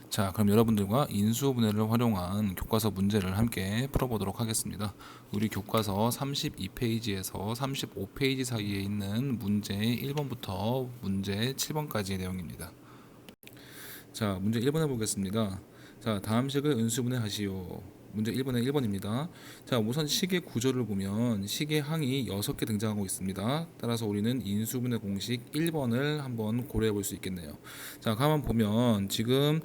자, 그럼 여러분들과 인수분해를 활용한 교과서 문제를 함께 풀어보도록 하겠습니다. 우리 교과서 32페이지에서 35페이지 사이에 있는 문제 1번부터 문제 7번까지의 내용입니다. 자, 문제 1번 해보겠습니다. 자, 다음 식을 인수분해 하시오. 문제 1번의 1번입니다. 자, 우선 식의 구조를 보면 식의 항이 6개 등장하고 있습니다. 따라서 우리는 인수분해 공식 1번을 한번 고려해 볼 수 있겠네요. 자, 가만 보면 지금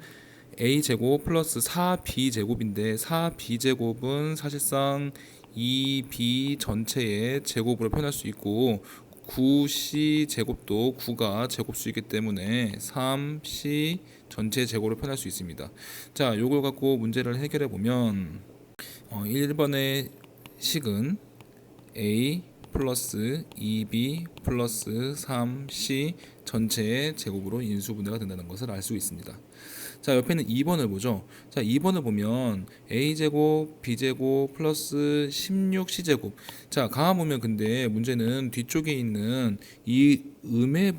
a제곱 플러스 4b제곱인데 4b제곱은 사실상 2b 전체의 제곱으로 표현할 수 있고 9c 제곱도 9가 제곱수이기 때문에 3c 전체 제곱으로 표현할 수 있습니다. 자, 요걸 갖고 문제를 해결해 보면 1번의 식은 a 플러스 2b 플러스 3c 전체의 제곱으로 인수분해가 된다는 것을 알 수 있습니다. 자, 옆에는 2번을 보죠. 자, 2번을 보면 a제곱 b제곱 플러스 16c제곱. 자, 가만 보면 근데 문제는 뒤쪽에 있는 이 음의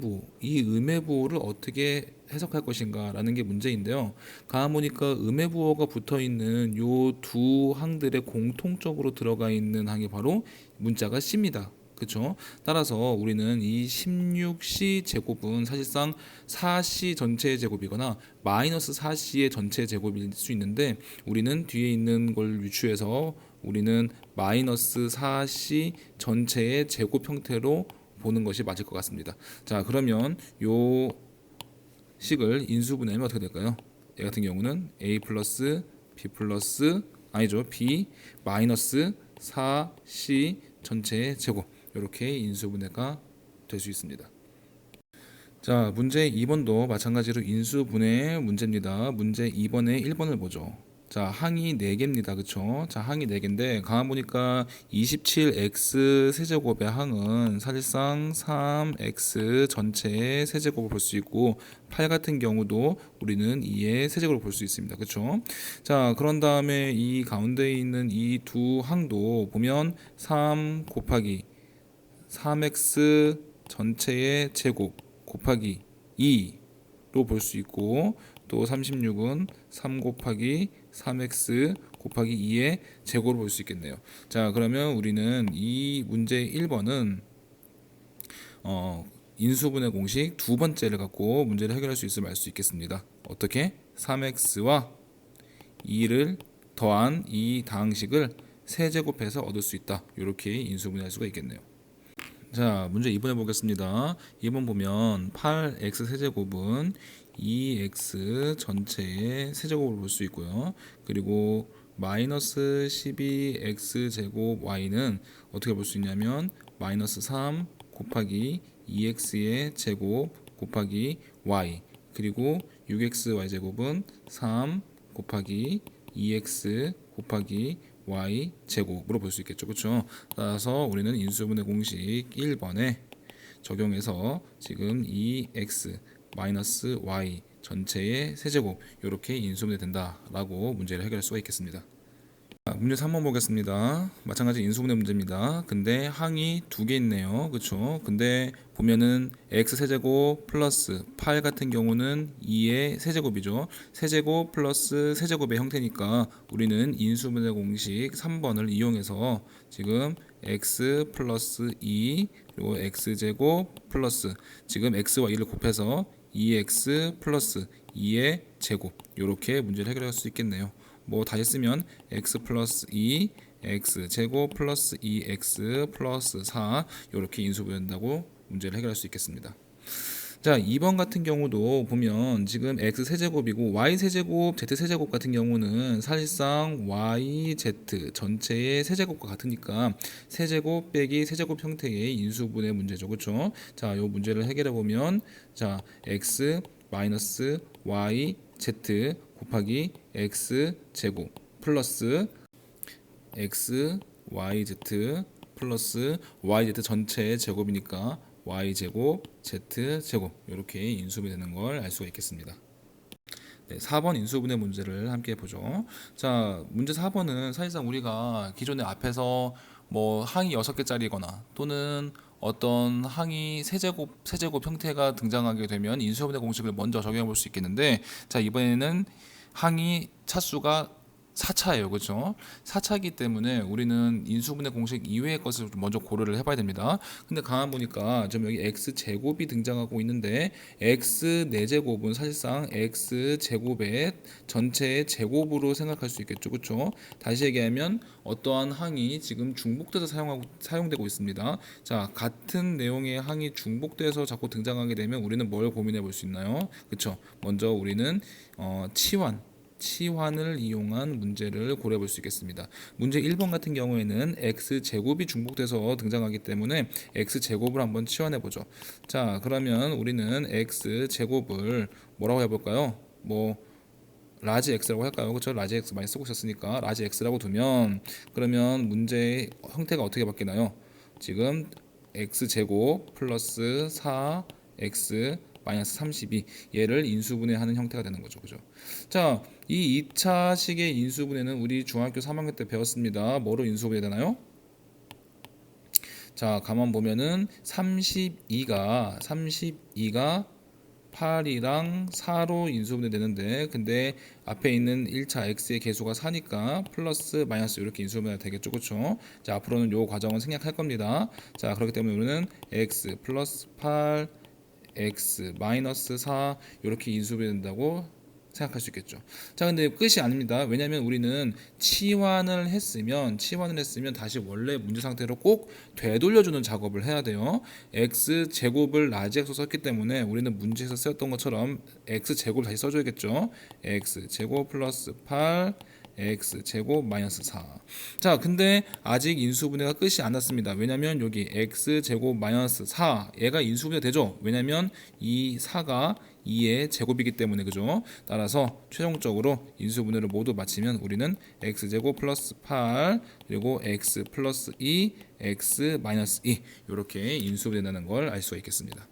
부호를 어떻게 해석할 것인가 라는 게 문제인데요. 가만 보니까 음의 부호가 붙어 있는 요 두 항들의 공통적으로 들어가 있는 항이 바로 문자가 c입니다. 그렇죠? 따라서 우리는 이 16c 제곱은 사실상 4c 전체의 제곱이거나 마이너스 4c의 전체 제곱일 수 있는데 우리는 뒤에 있는 걸 유추해서 우리는 마이너스 4c 전체의 제곱 형태로 보는 것이 맞을 것 같습니다. 자, 그러면 요 식을 인수분해하면 어떻게 될까요? 얘 같은 경우는 a 플러스 b 플러스 아니죠, b 마이너스 4c 전체의 제곱 이렇게 인수분해가 될 수 있습니다. 자, 문제 2번도 마찬가지로 인수분해 문제입니다. 문제 2번에 1번을 보죠. 자, 항이 4개입니다. 그쵸? 자, 항이 4개인데 가만 보니까 27x 세제곱의 항은 사실상 3x 전체의 세제곱을 볼 수 있고 8 같은 경우도 우리는 2의 세제곱을 볼 수 있습니다. 그쵸? 자, 그런 다음에 이 가운데 있는 이 두 항도 보면 3 곱하기 3x 전체의 제곱 곱하기 2로 볼 수 있고 또 36은 3 곱하기 3x 곱하기 2의 제곱으로 볼 수 있겠네요. 자, 그러면 우리는 이 문제 1번은 인수분해 공식 두 번째를 갖고 문제를 해결할 수 있음을 알 수 있겠습니다. 어떻게? 3x와 2를 더한 이 다항식을 세제곱해서 얻을 수 있다. 이렇게 인수분해할 수가 있겠네요. 자, 문제 2번 해보겠습니다. 2번 보면 8x 세제곱은 2x 전체의 세제곱을 볼 수 있고요. 그리고 마이너스 12x 제곱 y는 어떻게 볼 수 있냐면 마이너스 3 곱하기 2x의 제곱 곱하기 y 그리고 6xy 제곱은 3 곱하기 2x 곱하기 y 제곱으로 볼 수 있겠죠. 그렇죠? 따라서 우리는 인수분해 공식 1번에 적용해서 지금 2x 마이너스 y 전체의 세제곱 이렇게 인수분해 된다라고 문제를 해결할 수가 있겠습니다. 자, 문제 3번 보겠습니다. 마찬가지 인수분해 문제입니다. 근데 항이 두 개 있네요. 그렇죠? 근데 보면은 x 세제곱 플러스 8 같은 경우는 2의 세제곱이죠. 세제곱 플러스 세제곱의 형태니까 우리는 인수분해 공식 3번을 이용해서 지금 x 플러스 2 그리고 x제곱 플러스 지금 x와 2를 곱해서 2x 플러스 2의 제곱 이렇게 문제를 해결할 수 있겠네요. 뭐 다시 쓰면 x 플러스 2 x 제곱 플러스 2x 플러스 4 이렇게 인수분해된다고 문제를 해결할 수 있겠습니다. 자, 2번 같은 경우도 보면 지금 x 세제곱이고 y 세제곱 z 세제곱 같은 경우는 사실상 y z 전체의 세제곱과 같으니까 세제곱 빼기 세제곱 형태의 인수분해 문제죠. 그렇죠? 자, 이 문제를 해결해 보면 자, x 마이너스 y z 곱하기 x 제곱 플러스 x yz 플러스 yz 전체의 제곱이니까 y제곱 z제곱 이렇게 인수분해 되는 걸 알 수가 있겠습니다. 네, 4번 인수분해 문제를 함께 보죠. 자, 문제 4번은 사실상 우리가 기존에 앞에서 뭐 항이 6개짜리거나 또는 어떤 항이 세제곱 형태가 등장하게 되면 인수분해 공식을 먼저 적용해 볼 수 있겠는데 자, 이번에는 항이 차수가 4차예요. 그렇죠? 4차이기 때문에 우리는 인수분해 공식 이외의 것을 먼저 고려를 해봐야 됩니다. 근데 가만 보니까 좀 여기 x제곱이 등장하고 있는데 x 4제곱은 사실상 x제곱의 전체의 제곱으로 생각할 수 있겠죠. 그렇죠? 다시 얘기하면 어떠한 항이 지금 중복돼서 사용되고 있습니다. 자, 같은 내용의 항이 중복돼서 자꾸 등장하게 되면 우리는 뭘 고민해 볼 수 있나요? 그렇죠? 먼저 우리는 치환을 이용한 문제를 고려해 볼 수 있겠습니다. 문제 1번 같은 경우에는 x제곱이 중복돼서 등장하기 때문에 x제곱을 한번 치환해 보죠. 자, 그러면 우리는 x제곱을 뭐라고 해볼까요? 라지 x라고 할까요? 그렇죠? 라지 x 많이 쓰고 있었으니까 라지 x라고 두면 그러면 문제의 형태가 어떻게 바뀌나요? 지금 x제곱 플러스 4x 마이너스 32 얘를 인수분해하는 형태가 되는 거죠. 그죠? 자, 이 2차식의 인수분해는 우리 중학교 3학년 때 배웠습니다. 뭐로 인수분해 되나요? 자, 가만 보면은 32가 8이랑 4로 인수분해 되는데 근데 앞에 있는 1차 x의 개수가 4니까 플러스 마이너스 이렇게 인수분해가 되겠죠. 그렇죠? 자, 앞으로는 요 과정은 생략할 겁니다. 자, 그렇기 때문에 우리는 x 플러스 8 x 마이너스 4 이렇게 인수분해 된다고 생각할 수 있겠죠. 자, 근데 끝이 아닙니다. 왜냐하면 우리는 치환을 했으면 다시 원래 문제 상태로 꼭 되돌려주는 작업을 해야 돼요. x 제곱을 라지 x로 썼기 때문에 우리는 문제에서 쓰였던 것처럼 x 제곱을 다시 써줘야겠죠. x 제곱 플러스 8 x 제곱 마이너스 4. 자, 근데 아직 인수분해가 끝이 안 났습니다. 왜냐면 여기 x 제곱 마이너스 4 얘가 인수분해 되죠. 왜냐면 이 4가 2의 제곱이기 때문에. 그죠? 따라서 최종적으로 인수분해를 모두 마치면 우리는 x 제곱 플러스 8 그리고 x 플러스 2 x 마이너스 2 이렇게 인수분해된다는 걸 알 수가 있겠습니다.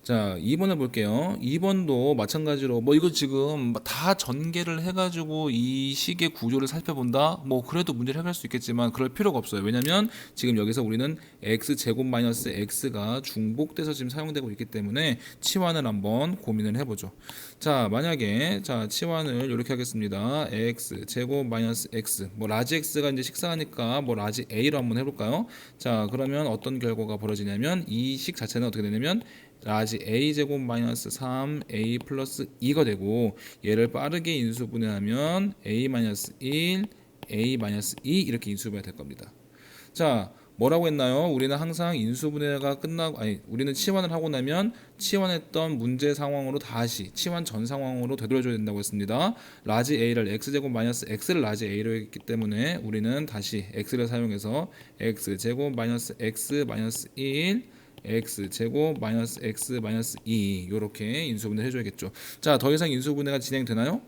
자, 2번을 볼게요. 2번도 마찬가지로 이거 지금 다 전개를 해가지고 이 식의 구조를 살펴본다. 그래도 문제를 해결할 수 있겠지만 그럴 필요가 없어요. 왜냐면 지금 여기서 우리는 x 제곱 마이너스 x가 중복돼서 지금 사용되고 있기 때문에 치환을 한번 고민을 해보죠. 자, 만약에 치환을 이렇게 하겠습니다. x 제곱 마이너스 x 라지 x가 이제 식상하니까 라지 a로 한번 해볼까요? 자, 그러면 어떤 결과가 벌어지냐면 이 식 자체는 어떻게 되냐면 라지 a 제곱 마이너스 3a 플러스 2가 되고 얘를 빠르게 인수분해하면 a 마이너스 1 a 마이너스 2 이렇게 인수분해가 될 겁니다. 자, 뭐라고 했나요? 우리는 항상 인수분해가 끝나고 우리는 치환을 하고 나면 치환했던 문제 상황으로 다시 치환 전 상황으로 되돌려줘야 된다고 했습니다. 라지 a를 x제곱 마이너스 x를 라지 a로 했기 때문에 우리는 다시 x를 사용해서 x제곱 마이너스 x 마이너스 1 x 제곱 마이너스 x 마이너스 2 이렇게 인수분해 해줘야겠죠. 자, 더 이상 인수분해가 진행되나요?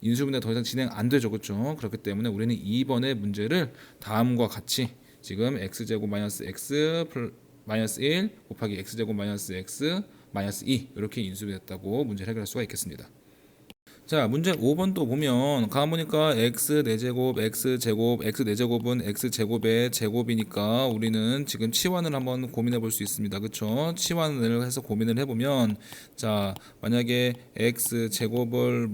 인수분해 더 이상 진행 안 되죠. 그렇죠? 그렇기 때문에 우리는 2번의 문제를 다음과 같이 지금 x 제곱 마이너스 x 마이너스 1 곱하기 x 제곱 마이너스 x 마이너스 2 이렇게 인수분해했다고 문제를 해결할 수가 있겠습니다. 자, 문제 5번도 보면 가만 보니까 x 4제곱 x제곱 x 4제곱은 x제곱의 제곱이니까 우리는 지금 치환을 한번 고민해 볼 수 있습니다. 그쵸? 치환을 해서 고민을 해보면 자, 만약에 x제곱을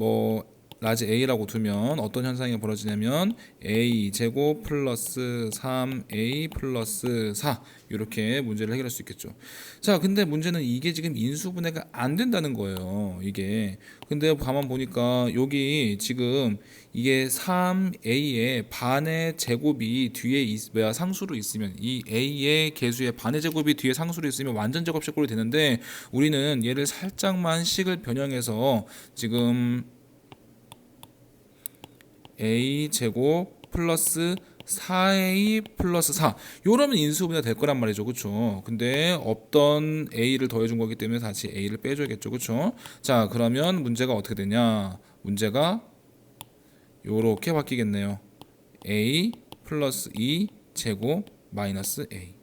라지 a라고 두면 어떤 현상이 벌어지냐면 a 제곱 플러스 3a 플러스 4 이렇게 문제를 해결할 수 있겠죠. 자, 근데 문제는 이게 지금 인수분해가 안 된다는 거예요. 이게 근데 가만 보니까 여기 지금 이게 3a의 반의 제곱이 뒤에 상수로 있으면 이 a의 개수의 반의 제곱이 뒤에 상수로 있으면 완전 제곱식으로 되는데 우리는 얘를 살짝만 식을 변형해서 지금 a 제곱 플러스 4a 플러스 4 요러면 인수분해가 될 거란 말이죠. 그쵸? 근데 없던 a를 더해준 거기 때문에 다시 a를 빼줘야겠죠. 그쵸? 자, 그러면 문제가 어떻게 되냐? 문제가 요렇게 바뀌겠네요. a 플러스 2 제곱 마이너스 a.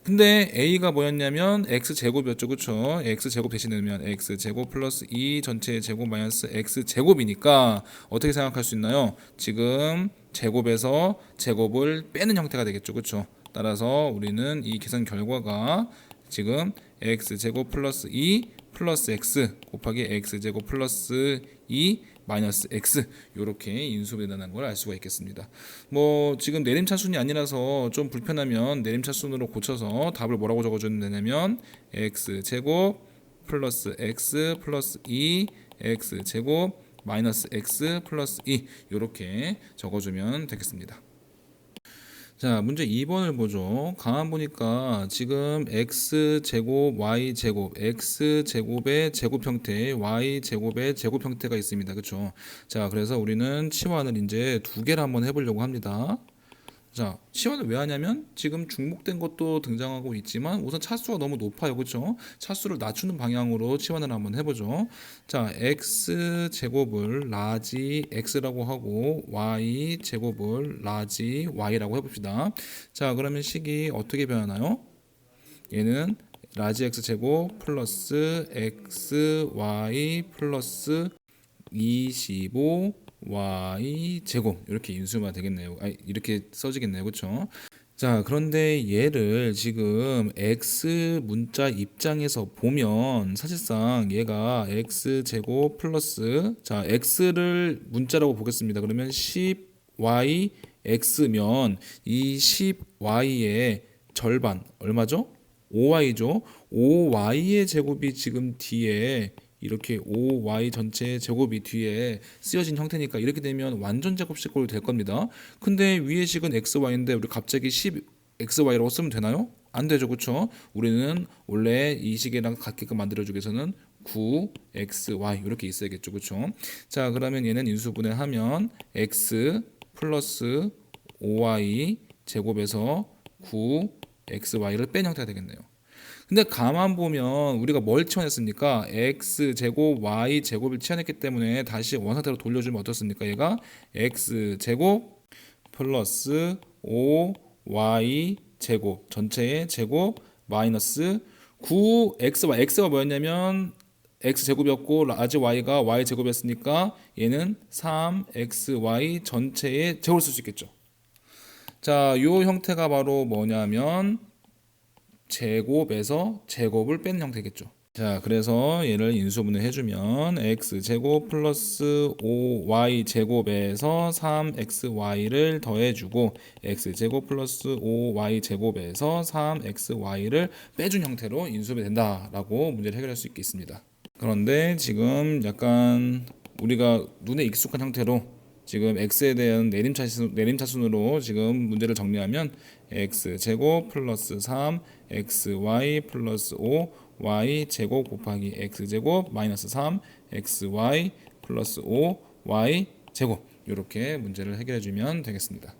근데 a가 뭐였냐면 x제곱이었죠. 그쵸? x제곱 대신 넣으면 x제곱 플러스 2 전체의 제곱 마이너스 x제곱이니까 어떻게 생각할 수 있나요? 지금 제곱에서 제곱을 빼는 형태가 되겠죠. 그쵸? 따라서 우리는 이 계산 결과가 지금 x제곱 플러스 2 플러스 x 곱하기 x제곱 플러스 2 마이너스 x 이렇게 인수분해된다는 걸 알 수가 있겠습니다. 뭐 지금 내림차순이 아니라서 좀 불편하면 내림차순으로 고쳐서 답을 뭐라고 적어주면 되냐면 x제곱 플러스 x 플러스 2 x제곱 마이너스 x 플러스 2 이렇게 적어주면 되겠습니다. 자, 문제 2번을 보죠. 가만 보니까 지금 x제곱, y제곱, x제곱의 제곱 형태, y제곱의 제곱 형태가 있습니다. 그렇죠? 자, 그래서 우리는 치환을 이제 두 개를 한번 해보려고 합니다. 자, 치환을 왜 하냐면 지금 중복된 것도 등장하고 있지만 우선 차수가 너무 높아요. 그렇죠? 차수를 낮추는 방향으로 치환을 한번 해보죠. 자, x 제곱을 라지 x라고 하고 y 제곱을 라지 y라고 해봅시다. 자, 그러면 식이 어떻게 변하나요? 얘는 라지 x 제곱 플러스 xy 플러스 25 y 제곱 이렇게 인수가 되겠네요. 이렇게 써지겠네요. 그렇죠? 자, 그런데 얘를 지금 x 문자 입장에서 보면 사실상 얘가 x 제곱 플러스 자, x를 문자라고 보겠습니다. 그러면 10y x면 이 10y의 절반 얼마죠? 5y죠. 5y의 제곱이 지금 뒤에 이렇게 5y 전체 제곱이 뒤에 쓰여진 형태니까 이렇게 되면 완전 제곱식으로 될 겁니다. 근데 위의 식은 xy인데 우리 갑자기 10xy라고 쓰면 되나요? 안 되죠. 그렇죠? 우리는 원래 이 식이랑 같게끔 만들어주기 위해서는 9xy 이렇게 있어야겠죠. 그렇죠? 자, 그러면 얘는 인수분해하면 x 플러스 5y 제곱에서 9xy를 뺀 형태가 되겠네요. 근데 가만 보면 우리가 뭘 치환했습니까? x제곱 y제곱을 치환했기 때문에 다시 원상태로 돌려주면 어떻습니까? 얘가 x제곱 플러스 5y제곱 전체의 제곱 마이너스 9xy x가 뭐였냐면 x제곱이었고 라지 y가 y제곱이었으니까 얘는 3xy 전체의 제곱을 쓸 수 있겠죠. 자, 요 형태가 바로 뭐냐면 제곱에서 제곱을 뺀 형태겠죠. 자, 그래서 얘를 인수분해 해주면 x제곱 플러스 5y제곱에서 3xy를 더해주고 x제곱 플러스 5y제곱에서 3xy를 빼준 형태로 인수분해 된다라고 문제를 해결할 수 있겠습니다. 그런데 지금 약간 우리가 눈에 익숙한 형태로 지금 x에 대한 내림차순으로 지금 문제를 정리하면 x제곱 플러스 3 xy 플러스 5 y 제곱 곱하기 x제곱 마이너스 3 xy 플러스 5 y 제곱 이렇게 문제를 해결해 주면 되겠습니다.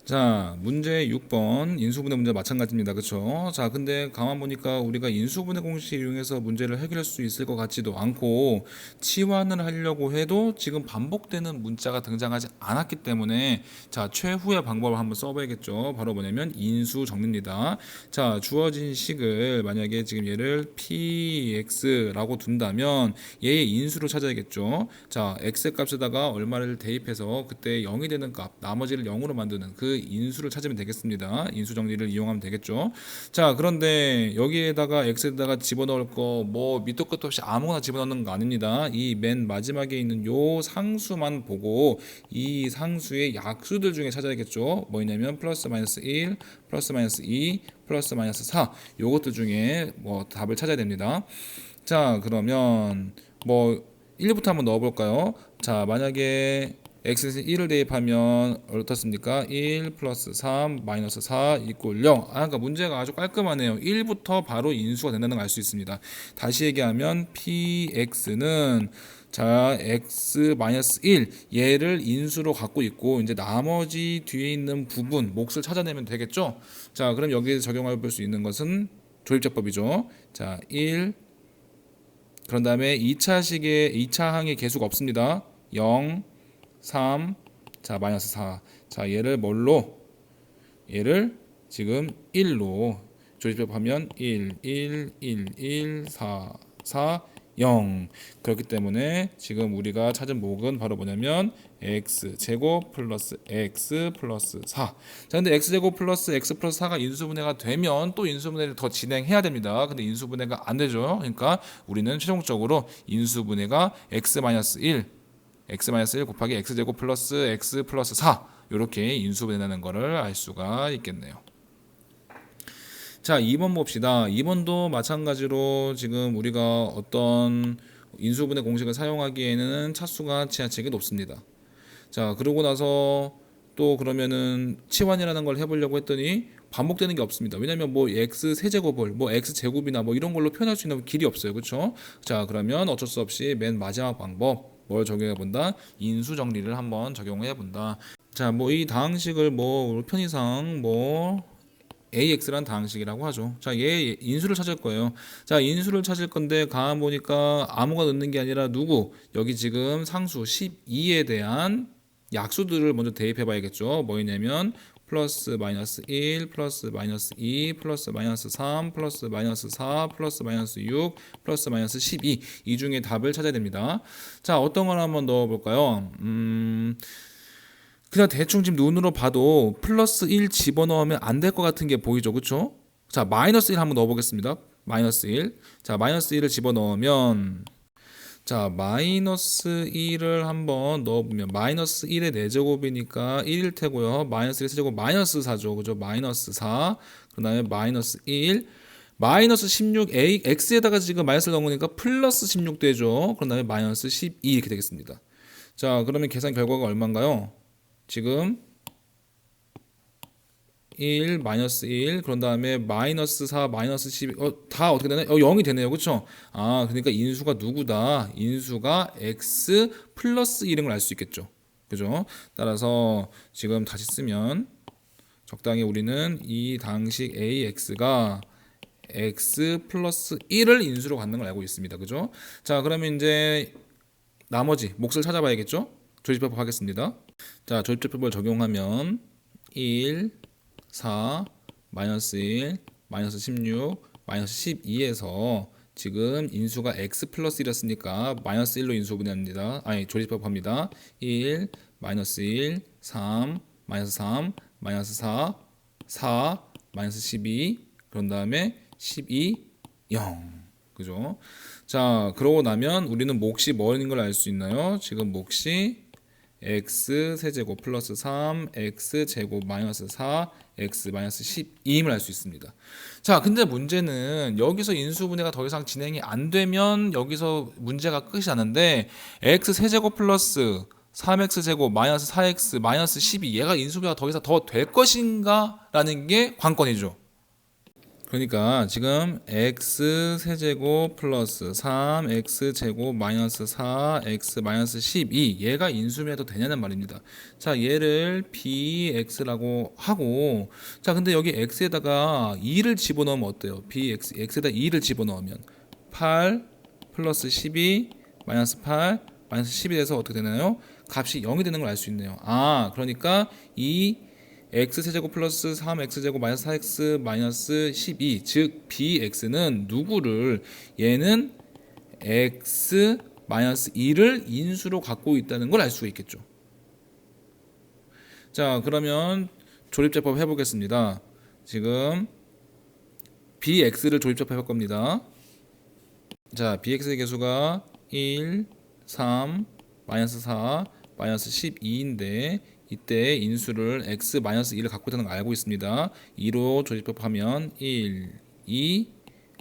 자, 문제 6번 인수분해 문제 마찬가지입니다. 그렇죠? 자, 근데 가만 보니까 우리가 인수분해 공식을 이용해서 문제를 해결할 수 있을 것 같지도 않고 치환을 하려고 해도 지금 반복되는 문자가 등장하지 않았기 때문에 자, 최후의 방법을 한번 써봐야겠죠. 바로 뭐냐면 인수 정리입니다. 자, 주어진 식을 만약에 지금 얘를 px라고 둔다면 얘의 인수를 찾아야겠죠. 자, x 값에다가 얼마를 대입해서 그때 0이 되는 값 나머지를 0으로 만드는 그 인수를 찾으면 되겠습니다. 인수 정리를 이용하면 되겠죠. 자, 그런데 여기에다가 x에다가 집어넣을 거 뭐 밑도 끝도 없이 아무거나 집어넣는 거 아닙니다. 이 맨 마지막에 있는 요 상수만 보고 이 상수의 약수들 중에 찾아야겠죠. 뭐냐면 플러스 마이너스 1, 플러스 마이너스 2, 플러스 마이너스 4 요것들 중에 뭐 답을 찾아야 됩니다. 자, 그러면 뭐 1부터 한번 넣어볼까요? 자, 만약에 x에서 1을 대입하면 어떻습니까? 1 플러스 3 마이너스 4 이꼴 0. 그러니까 문제가 아주 깔끔하네요. 1부터 바로 인수가 된다는 걸 알 수 있습니다. 다시 얘기하면 px는 자, x 마이너스 1 얘를 인수로 갖고 있고 이제 나머지 뒤에 있는 부분 몫을 찾아내면 되겠죠? 자, 그럼 여기에 적용해 볼 수 있는 것은 조립제법이죠. 자, 1 그런 다음에 2차 항의 개수가 없습니다. 0 3, 자 마이너스 4. 자, 얘를 뭘로? 얘를 지금 1로 조립하면 1, 1, 1, 1, 4, 4, 0. 그렇기 때문에 지금 우리가 찾은 목은 바로 뭐냐면 x제곱 플러스 x 플러스 4. 자, 근데 x제곱 플러스 x 플러스 4가 인수분해가 되면 또 인수분해를 더 진행해야 됩니다. 근데 인수분해가 안 되죠. 그러니까 우리는 최종적으로 인수분해가 x-1 x-1 곱하기 x제곱 플러스 x 플러스 4 이렇게 인수분해라는 거를 알 수가 있겠네요. 자, 2번 봅시다. 2번도 마찬가지로 지금 우리가 어떤 인수분해 공식을 사용하기에는 차수가 지나치게 높습니다. 자, 그러고 나서 또 그러면은 치환이라는 걸 해보려고 했더니 반복되는 게 없습니다. 왜냐면 뭐 x 세제곱을 뭐 x 제곱이나 뭐 이런 걸로 표현할 수 있는 길이 없어요. 그렇죠? 자, 그러면 어쩔 수 없이 맨 마지막 방법 뭘 적용해 본다? 인수 정리를 한번 적용해 본다. 자, 뭐 이 다항식을 뭐 편의상 뭐 AX란 다항식이라고 하죠. 자, 얘 인수를 찾을 거예요. 자, 인수를 찾을 건데 가만 보니까 아무가 넣는 게 아니라 누구? 여기 지금 상수 12에 대한 약수들을 먼저 대입해 봐야겠죠. 뭐냐면 플러스 마이너스 1 플러스 마이너스 2 플러스 마이너스 3 플러스 마이너스 4 플러스 마이너스 6 플러스 마이너스 12 이 중에 답을 찾아야 됩니다. 자, 어떤 걸 한번 넣어 볼까요? 그냥 대충 지금 눈으로 봐도 플러스 1 집어넣으면 안 될 것 같은 게 보이죠, 그쵸? 자, 마이너스 1 한번 넣어보겠습니다. 마이너스 1. 자, 마이너스 1을 집어넣으면 자, 마이너스 1을 한번 넣어보면 마이너스 1의 4제곱이니까 1일 테고요. 마이너스 1의 세제곱 마이너스 4죠, 그죠? 마이너스 4. 그 다음에 마이너스 1. 마이너스 16 x에다가 지금 마이너스를 넣으니까 플러스 16 되죠. 그 다음에 마이너스 12 이렇게 되겠습니다. 자, 그러면 계산 결과가 얼마인가요? 지금 1 마이너스 1 그런 다음에 마이너스 4 마이너스 12 다 어떻게 되나요? 0이 되네요. 그렇죠? 아, 그러니까 인수가 누구다? 인수가 x 플러스 1인 걸 알 수 있겠죠. 그죠? 따라서 지금 다시 쓰면 적당히 우리는 이 당식 AX가 x 플러스 1을 인수로 갖는 걸 알고 있습니다. 그죠? 자, 그러면 이제 나머지 몫을 찾아봐야겠죠? 조집합 하겠습니다. 자, 조집합을 적용하면 1, 4, 마이너스 1, 마이너스 16, 마이너스 12에서 지금 인수가 x 플러스 1이었으니까 마이너스 1로 인수분해합니다. 아니, 조집합합니다. 1, 마이너스 1, 3, 마이너스 3, 마이너스 4, 4, 마이너스 12, 그런 다음에 12, 0. 그죠? 자, 그러고 나면 우리는 몫이 뭐인 걸 알 수 있나요? 지금 몫이 x 세제곱 플러스 3 x 제곱 마이너스 4 x 마이너스 12임을 알 수 있습니다. 자, 근데 문제는 여기서 인수분해가 더 이상 진행이 안 되면 여기서 문제가 끝이 나는데 x 세제곱 플러스 3x 제곱 마이너스 4x 마이너스 12 얘가 인수분해가 더 이상 더 될 것인가 라는 게 관건이죠. 그러니까 지금 x 세제곱 플러스 3x 제곱 마이너스 4x 마이너스 12 얘가 인수분해도 되냐는 말입니다. 자, 얘를 bx라고 하고 자, 근데 여기 x에다가 2를 집어넣으면 어때요? x에다 2를 집어넣으면 8 플러스 12 마이너스 8 마이너스 12 돼서 어떻게 되나요? 값이 0이 되는 걸 알 수 있네요. 아, 그러니까 이 x세제곱 플러스 3x제곱 마이너스 4x 마이너스 12 즉 bx는 누구를 얘는 x 마이너스 2를 인수로 갖고 있다는 걸 알 수가 있겠죠. 자, 그러면 조립제법 해보겠습니다. 지금 bx를 조립제법 할 겁니다. 자, bx의 개수가 1, 3, 마이너스 4, 마이너스 12인데 이때 인수를 x-2를 갖고 있다는 걸 알고 있습니다. 2로 조집합하면 1, 2,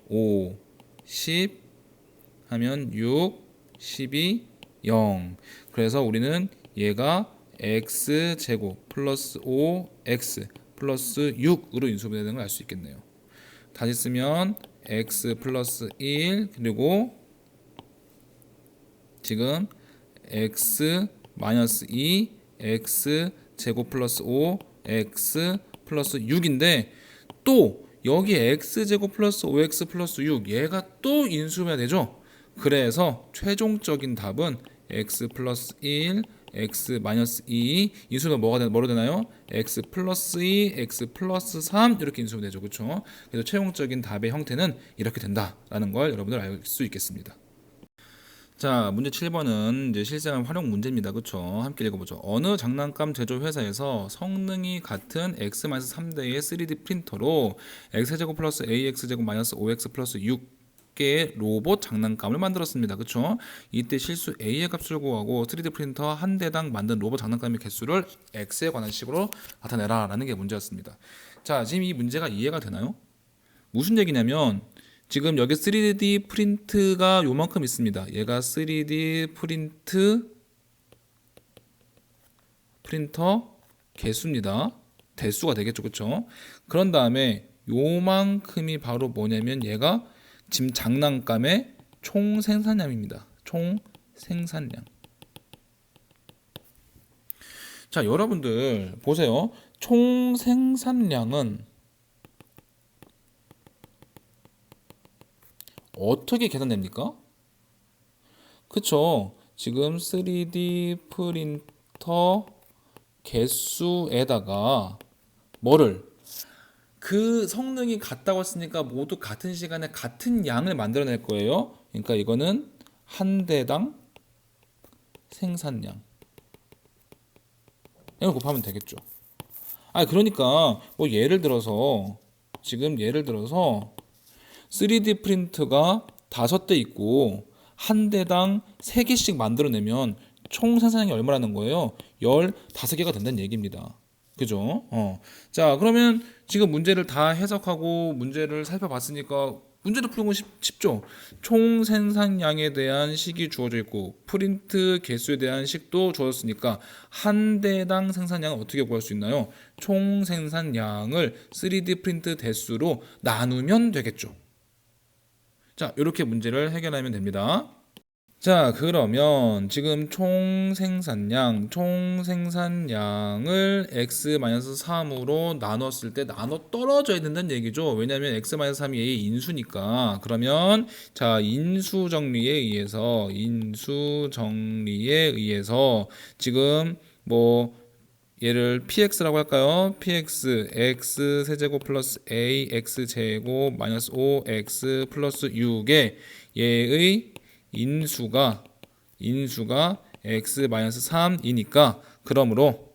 5, 10 하면 6, 12, 0. 그래서 우리는 얘가 x제곱 플러스 5x 플러스 6으로 인수분해되는 걸 알 수 있겠네요. 다시 쓰면 x 플러스 1 그리고 지금 x 마이너스 2 x 제곱 플러스 5 x 플러스 6인데 또 여기 x 제곱 플러스 5x 플러스 6 얘가 또 인수분해가 되죠. 그래서 최종적인 답은 x 플러스 1 x 마이너스 2 인수가 뭐로 되나요? x 플러스 2 x 플러스 3 이렇게 인수되죠. 그렇죠? 그래서 최종적인 답의 형태는 이렇게 된다라는 걸 여러분들 알 수 있겠습니다. 자, 문제 7번은 이제 실생활 활용 문제입니다. 그쵸? 함께 읽어보죠. 어느 장난감 제조 회사에서 성능이 같은 x-3대의 3D 프린터로 x제곱 플러스 ax제곱 마이너스 5x 플러스 6개의 로봇 장난감을 만들었습니다. 그쵸? 이때 실수 a의 값을 구하고 3D 프린터 한 대당 만든 로봇 장난감의 개수를 x에 관한 식으로 나타내라 라는 게 문제였습니다. 자, 지금 이 문제가 이해가 되나요? 무슨 얘기냐면 지금 여기 3D 프린트가 요만큼 있습니다. 얘가 3D 프린터 개수입니다. 대수가 되겠죠. 그쵸? 그런 다음에 요만큼이 바로 뭐냐면 얘가 지금 장난감의 총 생산량입니다. 총 생산량. 자, 여러분들 보세요. 총 생산량은 어떻게 계산됩니까? 그쵸? 지금 3D 프린터 개수에다가 뭐를 그 성능이 같다고 했으니까 모두 같은 시간에 같은 양을 만들어낼 거예요. 그러니까 이거는 한 대당 생산량 이걸 곱하면 되겠죠. 그러니까 뭐 예를 들어서 3D 프린트가 5대 있고 한 대당 3개씩 만들어내면 총 생산량이 얼마라는 거예요? 15개가 된다는 얘기입니다. 그죠? 자, 그러면 지금 문제를 다 해석하고 문제를 살펴봤으니까 문제를 푸는 건 쉽죠? 총 생산량에 대한 식이 주어져 있고 프린트 개수에 대한 식도 주어졌으니까 한 대당 생산량을 어떻게 구할 수 있나요? 총 생산량을 3D 프린트 대수로 나누면 되겠죠. 자, 이렇게 문제를 해결하면 됩니다. 자, 그러면 지금 총 생산량을 x-3으로 나눴을 때 나눠 떨어져야 된다는 얘기죠. 왜냐하면 x-3이 a의 인수니까. 그러면 자, 인수 정리에 의해서 지금 뭐 얘를 px라고 할까요? px x 세제곱 플러스 a x 제곱 마이너스 5x 플러스 6에 얘의 인수가 x-3이니까 그러므로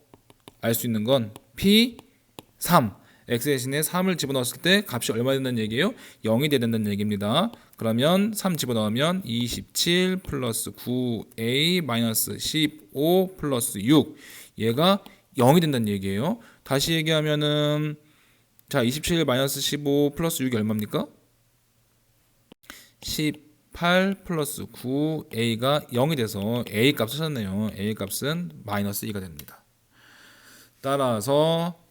알 수 있는 건 p3 x 대신에 3을 집어넣었을 때 값이 얼마 된다는 얘기예요? 0이 돼야 된다는 얘기입니다. 그러면 3 집어넣으면 27 플러스 9a 마이너스 15 플러스 6 얘가 0이 된다는 얘기예요. 다시 얘기하면은 자, 27 마이너스 15 플러스 6이 얼마입니까? 18 플러스 9a가 0이 돼서 a 값을 찾았네요. a 값은 마이너스 2가 됩니다. 따라서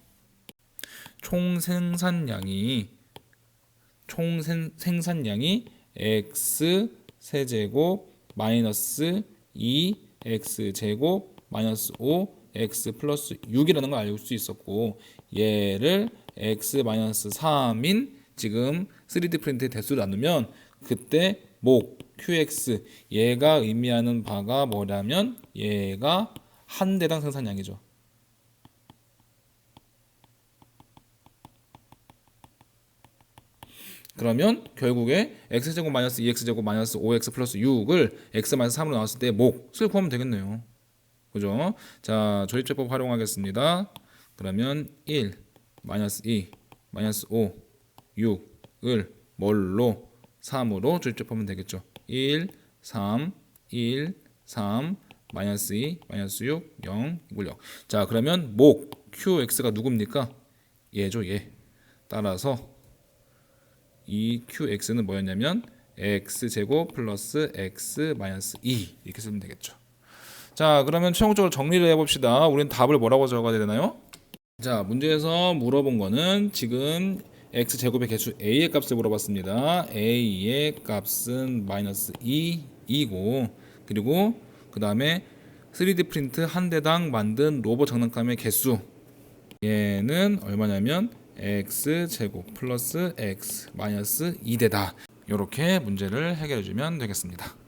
총 생산량이 x 세제곱 마이너스 2x 제곱 마이너스 5x 플러스 6이라는 걸 알 수 있었고 얘를 x-3인 지금 3D 프린트의 대수를 나누면 그때 목 QX 얘가 의미하는 바가 뭐냐면 얘가 한 대당 생산량이죠. 그러면 결국에 x제곱 마이너스 2x제곱 마이너스 5x 플러스 6을 x-3으로 나왔을 때 몫을 구하면 되겠네요. 그죠? 자, 조립제법 활용하겠습니다. 그러면 1 마이너스 2 마이너스 5 6을 뭘로 3으로 조립제법하면 되겠죠. 1 3 마이너스 2 마이너스 6 0 이걸 0. 자, 그러면 목 QX가 누굽니까? 얘죠, 얘. 따라서 이 QX는 뭐였냐면 X제곱 플러스 X 마이너스 2 이렇게 쓰면 되겠죠. 자, 그러면 최종적으로 정리를 해봅시다. 우리는 답을 뭐라고 적어야 되나요? 자, 문제에서 물어본 거는 지금 x제곱의 개수 a의 값을 물어봤습니다. a의 값은 마이너스 2이고 그리고 그 다음에 3D 프린트 한 대당 만든 로봇 장난감의 개수 얘는 얼마냐면 x제곱 플러스 x 마이너스 2대다. 이렇게 문제를 해결해 주면 되겠습니다.